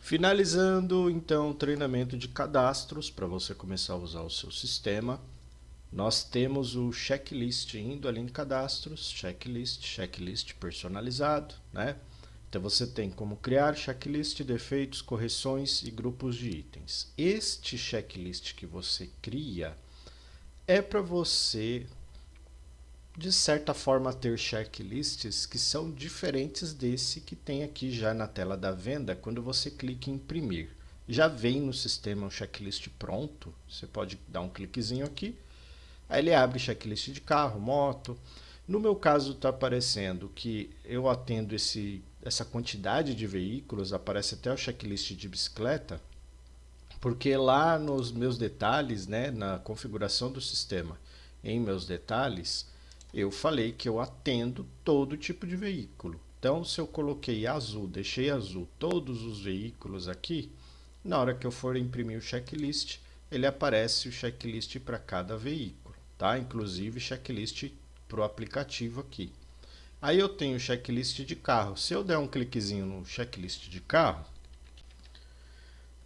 Finalizando então o treinamento de cadastros para você começar a usar o seu sistema, nós temos o checklist indo ali em cadastros, checklist personalizado, né? Então você tem como criar checklist, defeitos, correções e grupos de itens. Este checklist que você cria é para você, de certa forma, ter checklists que são diferentes desse que tem aqui já na tela da venda quando você clica em imprimir. Já vem no sistema um checklist pronto, você pode dar um cliquezinho aqui, aí ele abre checklist de carro, moto. No meu caso está aparecendo que eu atendo essa quantidade de veículos, aparece até o checklist de bicicleta, porque lá nos meus detalhes, né, na configuração do sistema, em meus detalhes, eu falei que eu atendo todo tipo de veículo. Então, se eu coloquei azul, deixei azul todos os veículos aqui, na hora que eu for imprimir o checklist, ele aparece o checklist para cada veículo, tá? Inclusive checklist para o aplicativo aqui. Aí eu tenho o checklist de carro. Se eu der um cliquezinho no checklist de carro,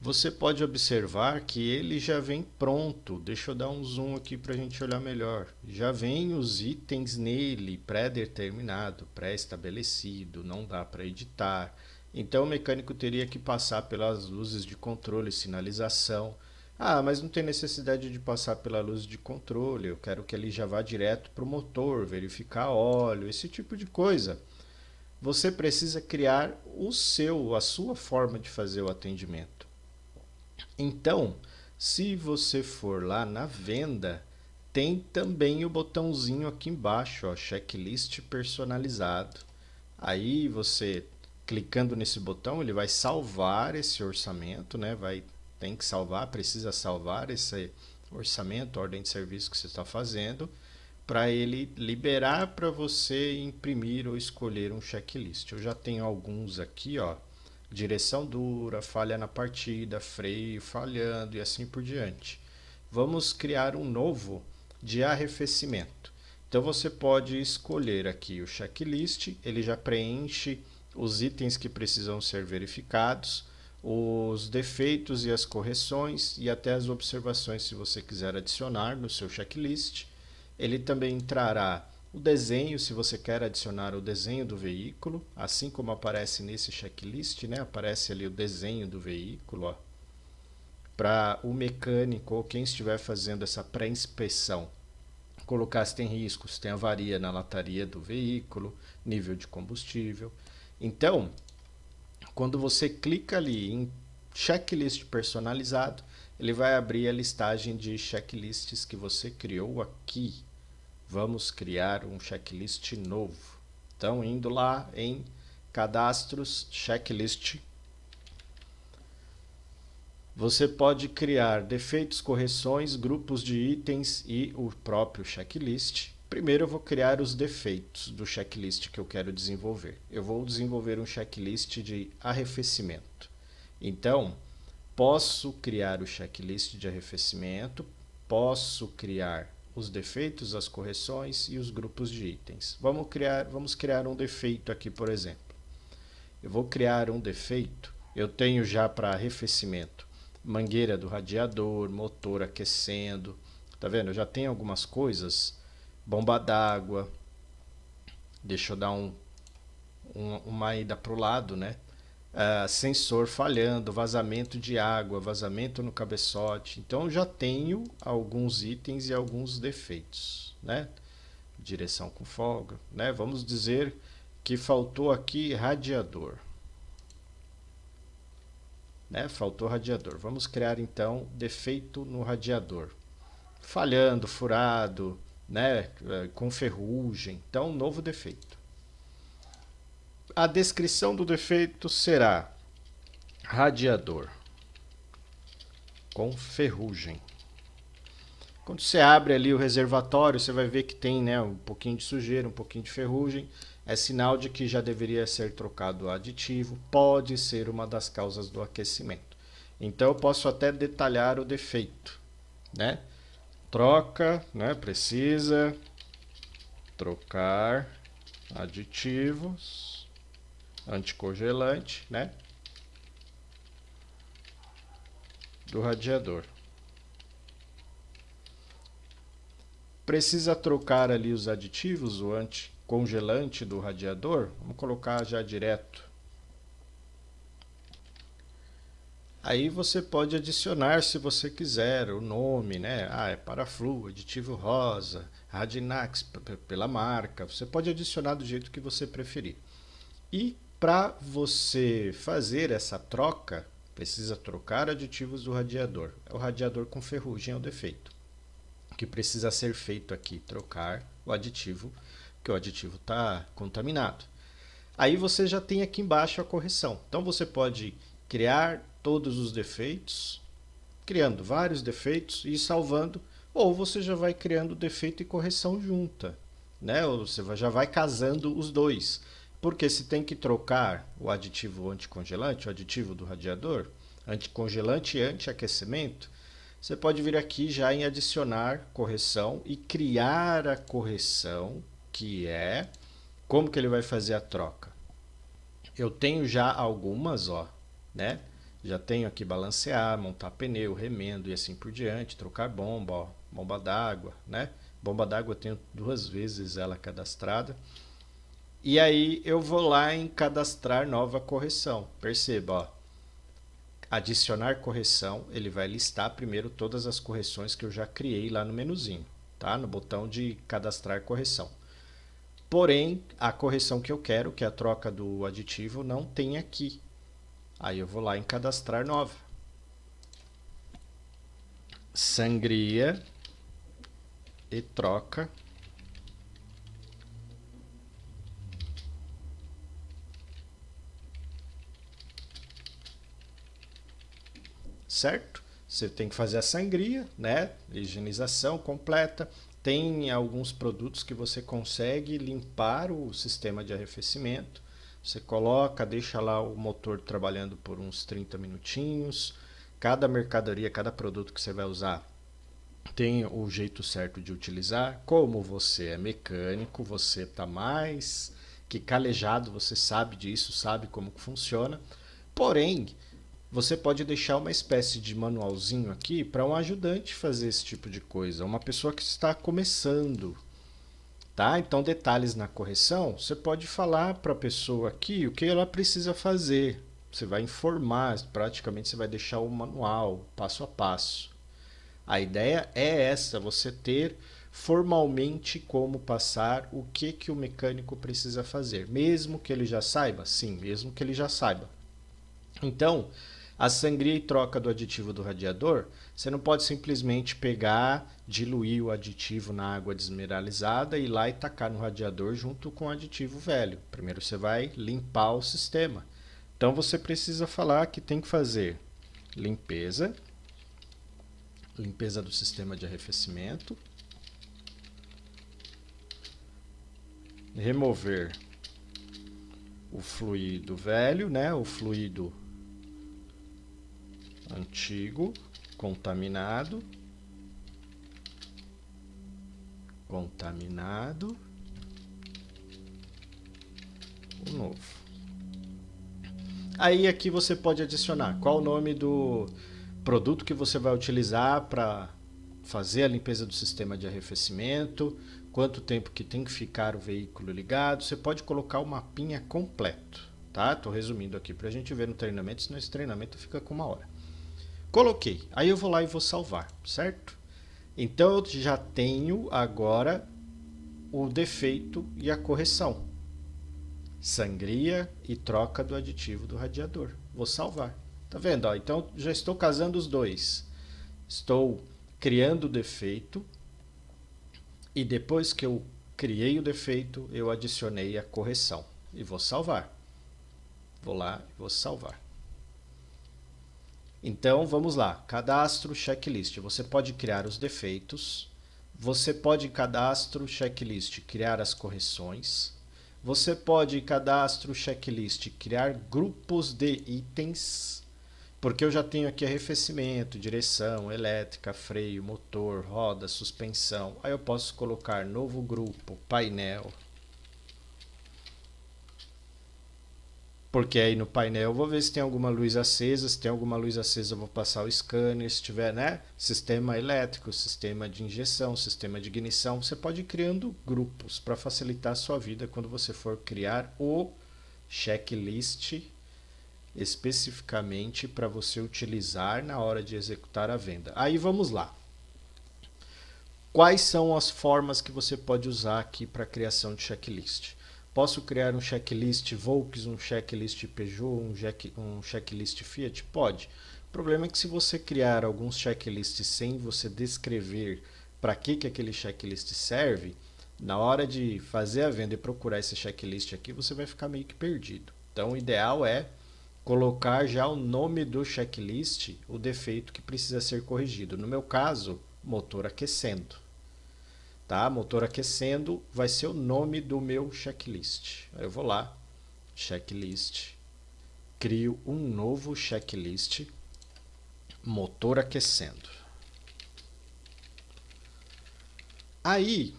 você pode observar que ele já vem pronto. Deixa eu dar um zoom aqui para a gente olhar melhor. Já vem os itens nele pré-determinado, pré-estabelecido, não dá para editar. Então o mecânico teria que passar pelas luzes de controle e sinalização. Ah, mas não tem necessidade de passar pela luz de controle. Eu quero que ele já vá direto para o motor, verificar óleo, esse tipo de coisa. Você precisa criar a sua forma de fazer o atendimento. Então, se você for lá na venda, tem também o botãozinho aqui embaixo, ó, checklist personalizado. Aí você clicando nesse botão, ele vai salvar esse orçamento, né? Tem que salvar, precisa salvar esse orçamento, ordem de serviço que você está fazendo, para ele liberar para você imprimir ou escolher um checklist. Eu já tenho alguns aqui, ó. Direção dura, falha na partida, freio falhando e assim por diante. Vamos criar um novo de arrefecimento. Então você pode escolher aqui o checklist, ele já preenche os itens que precisam ser verificados, os defeitos e as correções e até as observações se você quiser adicionar no seu checklist. Ele também trará o desenho, se você quer adicionar o desenho do veículo, assim como aparece nesse checklist, né? Aparece ali o desenho do veículo, para o mecânico ou quem estiver fazendo essa pré-inspeção colocar se tem risco, se tem avaria na lataria do veículo, nível de combustível. Então, quando você clica ali em checklist personalizado, ele vai abrir a listagem de checklists que você criou aqui. Vamos criar um checklist novo. Então, indo lá em cadastros, checklist, você pode criar defeitos, correções, grupos de itens e o próprio checklist. Primeiro eu vou criar os defeitos do checklist que eu quero desenvolver. Eu vou desenvolver um checklist de arrefecimento. Então, posso criar o checklist de arrefecimento, posso criar os defeitos, as correções e os grupos de itens. Vamos criar um defeito aqui, por exemplo. Eu vou criar um defeito, eu tenho já para arrefecimento mangueira do radiador, motor aquecendo, tá vendo? Eu já tenho algumas coisas, bomba d'água, deixa eu dar uma ida para o lado, né? Sensor falhando, vazamento de água, vazamento no cabeçote. Então eu já tenho alguns itens e alguns defeitos, né? Direção com folga, né? Vamos dizer que faltou aqui radiador. Né? Faltou radiador. Vamos criar então defeito no radiador. Falhando, furado, né? Com ferrugem. Então, novo defeito. A descrição do defeito será radiador com ferrugem. Quando você abre ali o reservatório, você vai ver que tem, né, um pouquinho de sujeira, um pouquinho de ferrugem. É sinal de que já deveria ser trocado o aditivo. Pode ser uma das causas do aquecimento. Então eu posso até detalhar o defeito, né? Troca, né? Precisa trocar aditivos, anticongelante, né? do radiador. Precisa trocar ali os aditivos, o anticongelante do radiador. Vamos colocar já direto. Aí você pode adicionar, se você quiser, o nome, né? É Paraflu, aditivo rosa, Radinax, pela marca. Você pode adicionar do jeito que você preferir. E para você fazer essa troca, precisa trocar aditivos do radiador. É o radiador com ferrugem é o defeito. O que precisa ser feito aqui, trocar o aditivo, que o aditivo está contaminado. Aí você já tem aqui embaixo a correção. Então você pode criar todos os defeitos, criando vários defeitos e salvando, ou você já vai criando defeito e correção junta, né? Ou você já vai casando os dois. Porque se tem que trocar o aditivo anticongelante, o aditivo do radiador, anticongelante e antiaquecimento, você pode vir aqui já em adicionar correção e criar a correção, que é como que ele vai fazer a troca. Eu tenho já algumas, ó, né? Já tenho aqui balancear, montar pneu, remendo e assim por diante, trocar bomba, ó, bomba d'água, né? Bomba d'água eu tenho 2 vezes ela cadastrada. E aí eu vou lá em cadastrar nova correção. Perceba, ó, adicionar correção, ele vai listar primeiro todas as correções que eu já criei lá no menuzinho, tá? No botão de cadastrar correção. Porém, a correção que eu quero, que é a troca do aditivo, não tem aqui. Aí eu vou lá em cadastrar nova. Sangria e troca certo? Você tem que fazer a sangria, né? Higienização completa. Tem alguns produtos que você consegue limpar o sistema de arrefecimento. Você coloca, deixa lá o motor trabalhando por uns 30 minutinhos. Cada mercadoria, cada produto que você vai usar tem o jeito certo de utilizar. Como você é mecânico, você está mais que calejado, você sabe disso, sabe como funciona. Porém, você pode deixar uma espécie de manualzinho aqui para um ajudante fazer esse tipo de coisa, uma pessoa que está começando, tá? Então, detalhes na correção, você pode falar para a pessoa aqui o que ela precisa fazer. Você vai informar, praticamente você vai deixar o manual, passo a passo. A ideia é essa, você ter formalmente como passar o que o mecânico precisa fazer, mesmo que ele já saiba? Sim, mesmo que ele já saiba. Então, a sangria e troca do aditivo do radiador, você não pode simplesmente pegar, diluir o aditivo na água desmineralizada e ir lá e tacar no radiador junto com o aditivo velho. Primeiro você vai limpar o sistema. Então você precisa falar que tem que fazer limpeza do sistema de arrefecimento, remover o fluido velho, né, o fluido antigo, contaminado, o novo. Aí aqui você pode adicionar qual o nome do produto que você vai utilizar para fazer a limpeza do sistema de arrefecimento, quanto tempo que tem que ficar o veículo ligado. Você pode colocar o mapinha completo, tá? Estou resumindo aqui para a gente ver no treinamento, senão esse treinamento fica com 1 hora. Coloquei, aí eu vou lá e vou salvar, certo? Então eu já tenho agora o defeito e a correção. Sangria e troca do aditivo do radiador. Vou salvar. Tá vendo? Ó, então já estou casando os dois. Estou criando o defeito e depois que eu criei o defeito, eu adicionei a correção. E vou salvar. Vou lá e vou salvar. Então vamos lá, cadastro checklist. Você pode criar os defeitos, você pode em cadastro checklist criar as correções, você pode em cadastro checklist criar grupos de itens, porque eu já tenho aqui arrefecimento, direção, elétrica, freio, motor, roda, suspensão. Aí eu posso colocar novo grupo, painel. Porque aí no painel eu vou ver se tem alguma luz acesa, se tem alguma luz acesa eu vou passar o scanner, se tiver, né, sistema elétrico, sistema de injeção, sistema de ignição, você pode ir criando grupos para facilitar a sua vida quando você for criar o checklist especificamente para você utilizar na hora de executar a venda. Aí vamos lá. Quais são as formas que você pode usar aqui para a criação de checklist? Posso criar um checklist Volks, um checklist Peugeot, um checklist Fiat? Pode. O problema é que se você criar alguns checklists sem você descrever para que aquele checklist serve, na hora de fazer a venda e procurar esse checklist aqui, você vai ficar meio que perdido. Então o ideal é colocar já o nome do checklist, o defeito que precisa ser corrigido. No meu caso, motor aquecendo. Tá? Motor aquecendo vai ser o nome do meu checklist. Aí eu vou lá, checklist, crio um novo checklist, motor aquecendo. Aí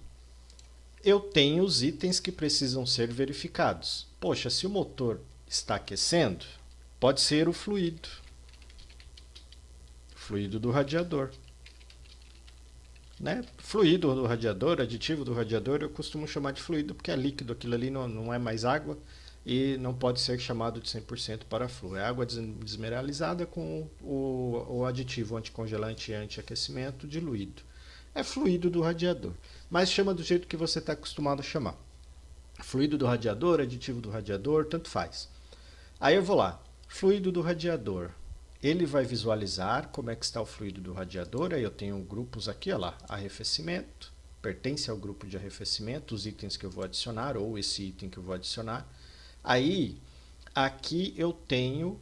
eu tenho os itens que precisam ser verificados. Poxa, se o motor está aquecendo, pode ser o fluido do radiador. Né? Fluido do radiador, aditivo do radiador, eu costumo chamar de fluido porque é líquido, aquilo ali não é mais água e não pode ser chamado de 100% para flu. É água desmineralizada com o aditivo anticongelante e antiaquecimento diluído. É fluido do radiador, mas chama do jeito que você está acostumado a chamar. Fluido do radiador, aditivo do radiador, tanto faz. Aí eu vou lá, fluido do radiador. Ele vai visualizar como é que está o fluido do radiador. Aí eu tenho grupos aqui, ó lá, arrefecimento, pertence ao grupo de arrefecimento, os itens que eu vou adicionar, ou esse item que eu vou adicionar. Aí, aqui eu tenho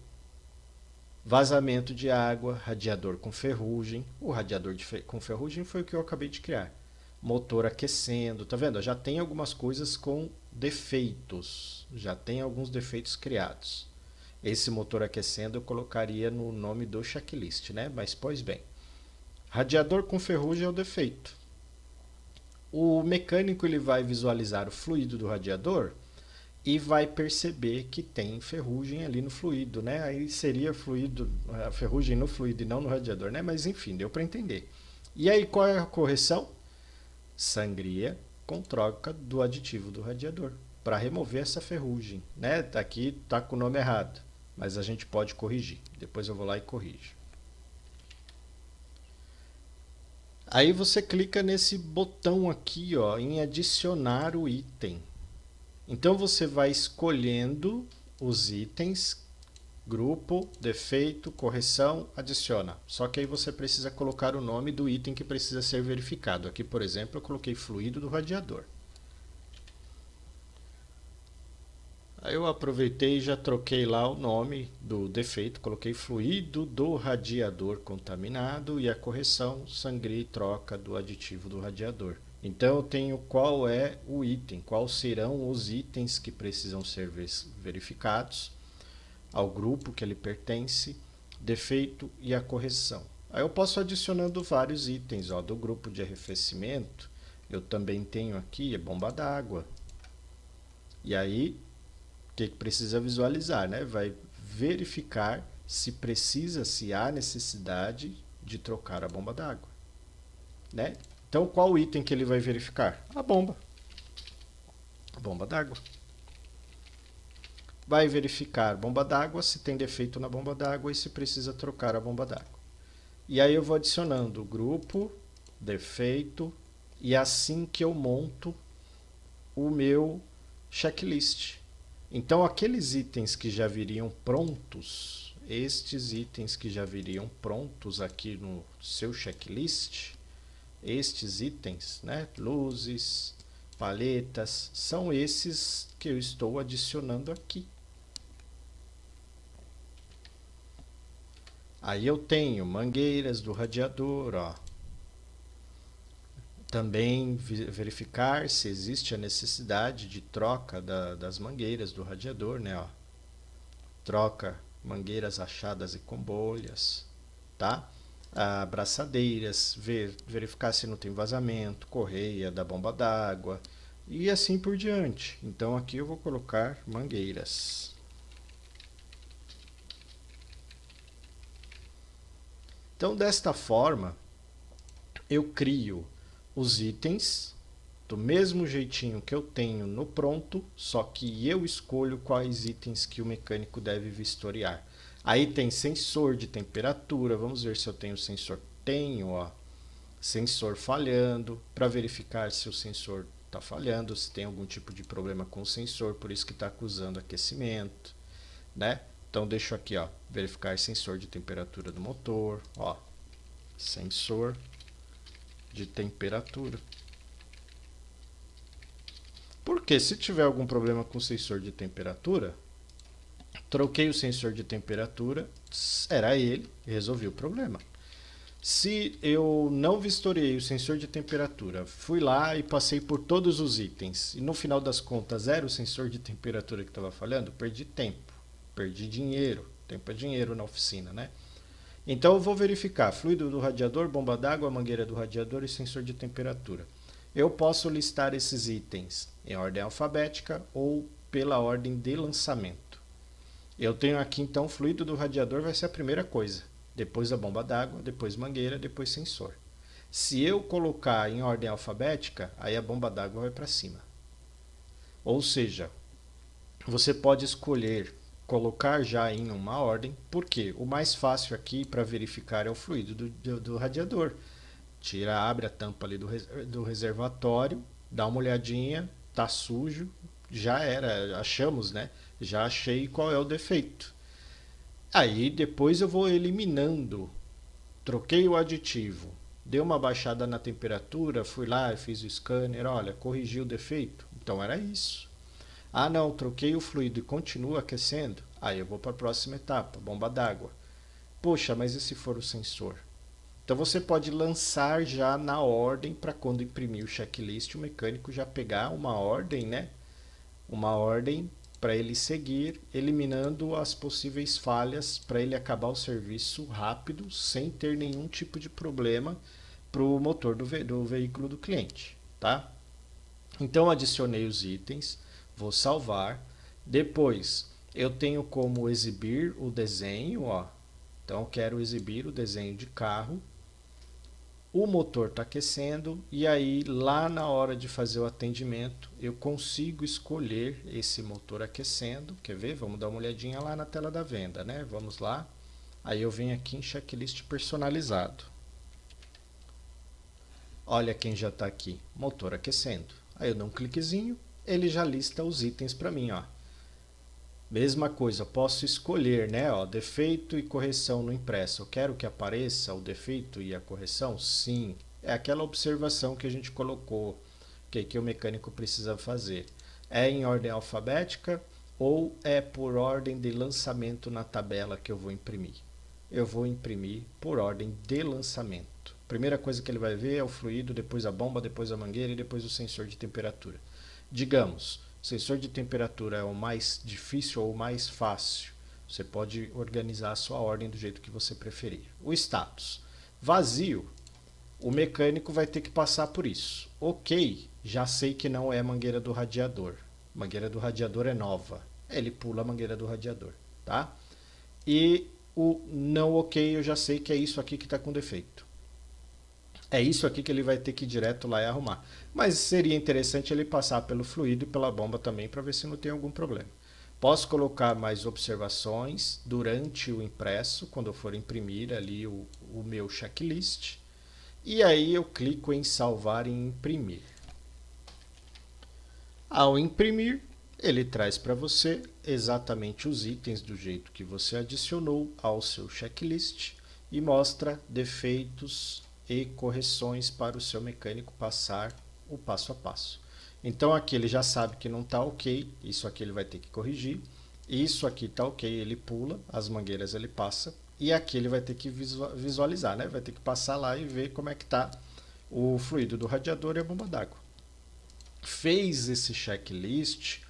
vazamento de água, radiador com ferrugem. O radiador com ferrugem foi o que eu acabei de criar. Motor aquecendo, tá vendo? Já tem algumas coisas com defeitos, já tem alguns defeitos criados. Esse motor aquecendo eu colocaria no nome do checklist, né? Mas, pois bem, radiador com ferrugem é o defeito. O mecânico ele vai visualizar o fluido do radiador e vai perceber que tem ferrugem ali no fluido, né? Aí seria fluido, a ferrugem no fluido e não no radiador, né? Mas enfim, deu para entender. E aí qual é a correção? Sangria com troca do aditivo do radiador para remover essa ferrugem, né? Aqui tá com o nome errado, mas a gente pode corrigir. Depois eu vou lá e corrijo. Aí você clica nesse botão aqui, ó, em adicionar o item. Então você vai escolhendo os itens, grupo, defeito, correção, adiciona. Só que aí você precisa colocar o nome do item que precisa ser verificado. Aqui, por exemplo, eu coloquei fluido do radiador. Aí eu aproveitei e já troquei lá o nome do defeito, coloquei fluido do radiador contaminado e a correção, sangria e troca do aditivo do radiador. Então eu tenho qual é o item, quais serão os itens que precisam ser verificados, ao grupo que ele pertence, defeito e a correção. Aí eu posso adicionando vários itens, ó, do grupo de arrefecimento, eu também tenho aqui a bomba d'água. E aí o que precisa visualizar, né? Vai verificar se precisa, se há necessidade de trocar a bomba d'água, né? Então, qual item que ele vai verificar? A bomba d'água. Vai verificar bomba d'água, se tem defeito na bomba d'água e se precisa trocar a bomba d'água. E aí eu vou adicionando o grupo, defeito, e assim que eu monto o meu checklist. Então, aqueles itens que já viriam prontos, estes itens que já viriam prontos aqui no seu checklist, estes itens, né, luzes, paletas, são esses que eu estou adicionando aqui. Aí eu tenho mangueiras do radiador, ó. Também verificar se existe a necessidade de troca das mangueiras do radiador, né? Ó. Troca mangueiras achadas e com bolhas, tá? Abraçadeiras, verificar se não tem vazamento, correia da bomba d'água e assim por diante. Então aqui eu vou colocar mangueiras. Então, desta forma, eu crio os itens do mesmo jeitinho que eu tenho no pronto, só que eu escolho quais itens que o mecânico deve vistoriar. Aí tem sensor de temperatura, vamos ver se eu tenho sensor. Tenho, ó, sensor falhando, para verificar se o sensor está falhando, se tem algum tipo de problema com o sensor, por isso que está acusando aquecimento, né? Então deixo aqui, ó, verificar sensor de temperatura do motor, ó, sensor de temperatura. Porque se tiver algum problema com o sensor de temperatura, troquei o sensor de temperatura, era ele, e resolvi o problema. Se eu não vistoriei o sensor de temperatura, fui lá e passei por todos os itens, e no final das contas era o sensor de temperatura que estava falhando, perdi tempo, perdi dinheiro, tempo é dinheiro na oficina, né? Então eu vou verificar fluido do radiador, bomba d'água, mangueira do radiador e sensor de temperatura. Eu posso listar esses itens em ordem alfabética ou pela ordem de lançamento. Eu tenho aqui então fluido do radiador vai ser a primeira coisa, depois a bomba d'água, depois mangueira, depois sensor. Se eu colocar em ordem alfabética, aí a bomba d'água vai para cima. Ou seja, você pode escolher colocar já em uma ordem, porque o mais fácil aqui para verificar é o fluido do radiador. Tira, abre a tampa ali do reservatório, dá uma olhadinha, tá sujo, já era, achamos, né? Já achei qual é o defeito. Aí depois eu vou eliminando, troquei o aditivo, dei uma baixada na temperatura, fui lá, fiz o scanner, olha, corrigi o defeito, então era isso. Ah não, troquei o fluido e continua aquecendo, aí eu vou para a próxima etapa, bomba d'água. Poxa, mas e se for o sensor? Então você pode lançar já na ordem para quando imprimir o checklist, o mecânico já pegar uma ordem, né? Uma ordem para ele seguir, eliminando as possíveis falhas para ele acabar o serviço rápido, sem ter nenhum tipo de problema para o motor do veículo do cliente, tá? Então adicionei os itens, vou salvar. Depois eu tenho como exibir o desenho, ó. Então eu quero exibir o desenho de carro. O motor está aquecendo e aí lá na hora de fazer o atendimento eu consigo escolher esse motor aquecendo. Quer ver? Vamos dar uma olhadinha lá na tela da venda, né? Vamos lá. Aí eu venho aqui em checklist personalizado. Olha quem já está aqui, motor aquecendo. Aí eu dou um cliquezinho, ele já lista os itens para mim, ó. Mesma coisa, posso escolher, né, ó, defeito e correção no impresso. Eu quero que apareça o defeito e a correção? Sim. É aquela observação que a gente colocou, que o mecânico precisa fazer. É em ordem alfabética ou é por ordem de lançamento na tabela que eu vou imprimir? Eu vou imprimir por ordem de lançamento. Primeira coisa que ele vai ver é o fluido, depois a bomba, depois a mangueira e depois o sensor de temperatura. Digamos, o sensor de temperatura é o mais difícil ou o mais fácil. Você pode organizar a sua ordem do jeito que você preferir. O status. Vazio. O mecânico vai ter que passar por isso. Ok, já sei que não é a mangueira do radiador. Mangueira do radiador é nova. Ele pula a mangueira do radiador, tá? E o não ok, eu já sei que é isso aqui que está com defeito. É isso aqui que ele vai ter que ir direto lá e arrumar. Mas seria interessante ele passar pelo fluido e pela bomba também para ver se não tem algum problema. Posso colocar mais observações durante o impresso, quando eu for imprimir ali o meu checklist. E aí eu clico em salvar e imprimir. Ao imprimir, ele traz para você exatamente os itens do jeito que você adicionou ao seu checklist e mostra defeitos e correções para o seu mecânico passar o passo a passo. Então aqui ele já sabe que não está ok, isso aqui ele vai ter que corrigir, isso aqui está ok, ele pula, as mangueiras ele passa, e aqui ele vai ter que visualizar, né? Vai ter que passar lá e ver como é que está o fluido do radiador e a bomba d'água. Fez esse checklist,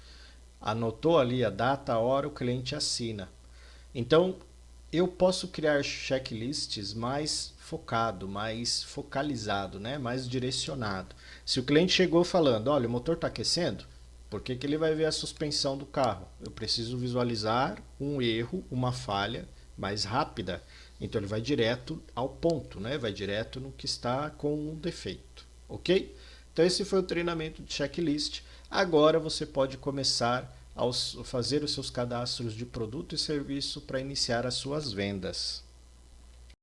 anotou ali a data, a hora, o cliente assina. Então eu posso criar checklists mais focado, mais focalizado, né? Mais direcionado. Se o cliente chegou falando, olha, o motor está aquecendo, por que ele vai ver a suspensão do carro? Eu preciso visualizar um erro, uma falha, mais rápida, então ele vai direto ao ponto, né? Vai direto no que está com um defeito, ok? Então esse foi o treinamento de checklist. Agora você pode começar a fazer os seus cadastros de produto e serviço para iniciar as suas vendas.